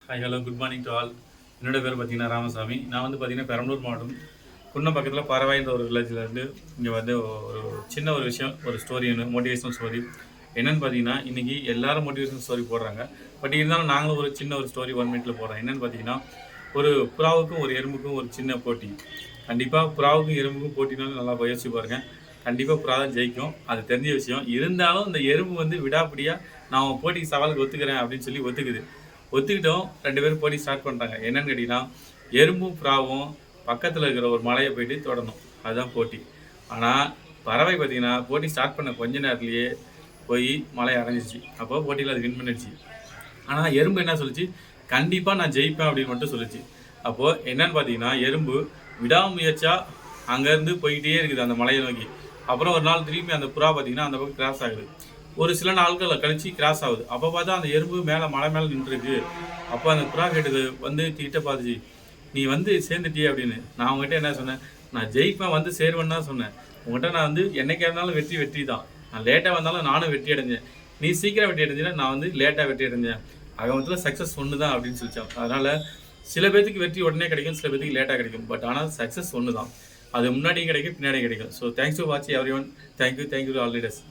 Hi hello good morning to all. என்னோட பேர் பார்த்தீங்கன்னா ராமசாமி. நான் வந்து பார்த்தீங்கன்னா பெரம்பலூர் மாவட்டம் குன்னம் பக்கத்தில் பறவைன்ற ஒரு வில்லேஜ்லேருந்து இங்கே வந்து ஒரு சின்ன ஒரு விஷயம், ஒரு ஸ்டோரி ஒன்று, மோட்டிவேஷனல் ஸ்டோரி. என்னென்னு பார்த்தீங்கன்னா, இன்றைக்கி எல்லாரும் மோட்டிவேஷனல் ஸ்டோரி போடுறாங்க. பட் இருந்தாலும் நாங்களும் ஒரு சின்ன ஒரு ஸ்டோரி 1 மினிட்ல போடுறோம். என்னென்னு பார்த்தீங்கன்னா, ஒரு புறாவுக்கும் ஒரு எறும்புக்கும் ஒரு சின்ன போட்டி. கண்டிப்பாக புறாவுக்கும் எறும்புக்கும் போட்டினாலும் நல்லா யோசிச்சு பாருங்கள். கண்டிப்பாக புறா தான் ஜெயிக்கும், அது தெரிஞ்ச விஷயம். இருந்தாலும் இந்த எறும்பு வந்து விடாப்பிடியாக நான் போட்டிக்கு சவாலுக்கு ஒத்துக்கிறேன் அப்படின்னு சொல்லி ஒத்துக்கிட்டோம். 2 பேரும் போட்டி ஸ்டார்ட் பண்ணிட்டாங்க. என்னன்னு கேட்டிங்கன்னா, எறும்பும் புறாவும் பக்கத்தில் இருக்கிற ஒரு மலையை போயிட்டு தொடணும். அதுதான் போட்டி. ஆனால் பறவை பார்த்தீங்கன்னா, போட்டி ஸ்டார்ட் பண்ண கொஞ்ச நேரத்துலேயே போய் மலையை அடைஞ்சிச்சு. அப்போ போட்டியில் அது வின் பண்ணிடுச்சு. ஆனால் எறும்பு என்ன சொல்லிச்சு, கண்டிப்பாக நான் ஜெயிப்பேன் அப்படின்னு மட்டும் சொல்லிச்சு. அப்போது என்னன்னு பார்த்தீங்கன்னா, எறும்பு விடாமுயற்சியாக அங்கேருந்து போய்கிட்டே இருக்குது அந்த மலையை நோக்கி. அப்புறம் ஒரு நாள் திரும்பி அந்த புறா பார்த்தீங்கன்னா அந்த பக்கம் கிராஸ் ஆகுது. ஒரு சில நாட்கள் கழிச்சு கிராஸ் ஆகுது. அப்போ பார்த்தா அந்த எறும்பு மேலே மலை மேலே நின்றுருக்கு. அப்போ அந்த புறா கேட்டது வந்து கிட்ட பார்த்துச்சு, நீ வந்து சேர்ந்துட்டியே அப்படின்னு. நான் உங்ககிட்ட என்ன சொன்னேன், நான் ஜெயிப்பேன் வந்து சேருவேன்னு தான் சொன்னேன். உங்கள்கிட்ட நான் வந்து என்னைக்கா இருந்தாலும் வெற்றி தான். நான் லேட்டாக வந்தாலும் நானும் வெற்றி அடைஞ்சேன். நீ சீக்கிரம் வெற்றி அடைஞ்சினா, நான் வந்து லேட்டாக வெற்றி அடைஞ்சேன். மொத்தத்தில் சக்ஸஸ் ஒன்று தான் அப்படின்னு சொல்லிச்சான். அதனால் சில பேருக்கு வெற்றி உடனே கிடைக்கும், சில பேருக்கு லேட்டாக கிடைக்கும். பட் ஆனால் சக்ஸஸ் ஒன்று தான். அது முன்னாடியும் கிடைக்கும், பின்னாடியும் கிடைக்கும். So thanks to watch every one. Thank you to all leaders.